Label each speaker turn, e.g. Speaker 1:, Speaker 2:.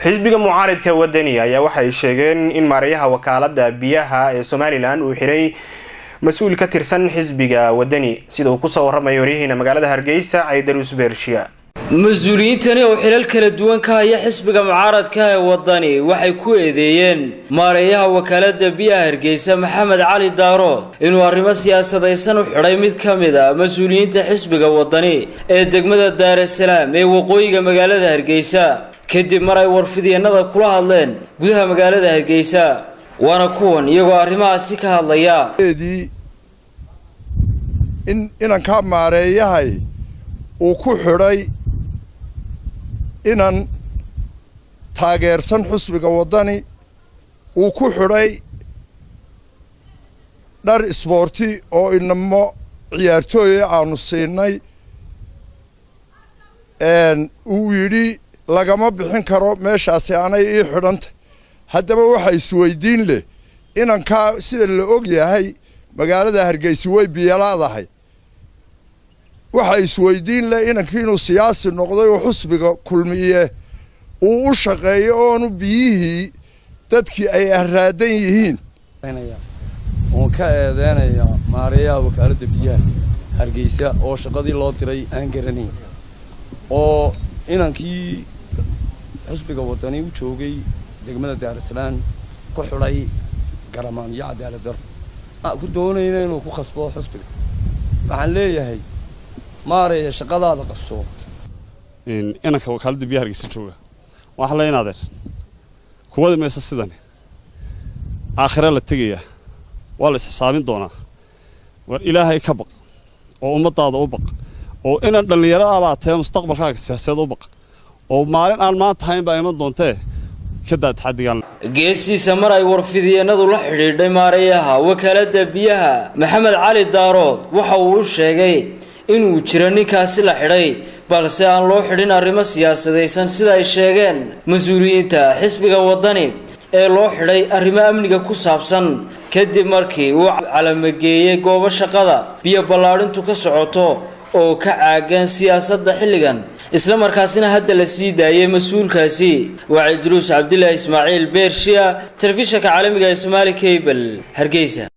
Speaker 1: xisbiga mucaaradka wadani ayaa waxay sheegeen in maarayaha wakaalada biyaha ee Somaliland uu xiray mas'uul ka tirsan xisbiga wadani sida uu ku soo warramay wariyahina magaalada Hargeysa Caydarus Beershiya.
Speaker 2: مسؤوليتني وحلال كلا دوان كهاي حسب معارض كهاي وطني وحي كويديين ماريها وكالة بيها هرقيسة محمد علي دارود إنو أرمى سياسة دايسان وحريميد كامدة مسؤولين حسب وطني دقمة دار السلام وقويقة مقالة هرقيسة كدب مراي ورفدي النظر كلها اللين قدها مقالة هرقيسة وانا كون يقو أرمى السكة الليا
Speaker 3: إن كان ماريها وكحري إنن تاجرسن حسب وطني وكحري دار سبورتي أو إنما عيارتوي عن الصيني إن ويري لقما بحين كرو مش أسياني إيه حرنت حتى ما وحي سويدين له إنن كا سيد اللي أوجي هاي مقالة هرجيس وي بيلا هاي waxay isweydiin leh inankiinu siyaasi noqday oo xusbiga kulmiye uu u shaqeeyo oo biyihii dadkii ay araadan yihiin
Speaker 4: oo ka eedeynaya maarayaha wakaalada biyaha Hargeysa oo shaqadii loo diray aan garanay oo inankii xusbiga wadani u joogay degmada Daar Salaam ku xulay garamaan iyo cadaalad dar ku doonayna inuu ku khasbo xusbiga waxaan leeyahay ماري شقادة هذا قصو.
Speaker 5: أنا كوكالة بيها رجسي شوكا. وأحلى ينادر. كواد ما يسصدني. آخر لا تجيه. والله حسابين دونا. والإله كبق. وأمة هذا أبق. وإن اللي يرى بعته مستقبل خاك سياسة أبق. ومارين ألمات هاي بأيمن دونته. كده تحدي قال.
Speaker 2: جيسي سمراء ورفدي نضل حرير ماريها وكالة بيها محمد علي دارود وحوش شيء. inuu jiro ninkaasi la xidhay balse aan loo xidhin arrimo siyaasadeysan sida ay sheegeen mas'uuliyiinta xisbiga wadani ee loo xidhay arrimo amniga ku saabsan kadib markii uu calamageeyay goobo shaqada biyo ballaarintu ka socoto oo ka caagan siyaasadda xilligan isla markaasina hadda la sii daayay mas'uulkaasi Caydarus Cabdillah Ismaaciil Beershiya telefishinka caalamiga ee Somali Cable Hargeysa.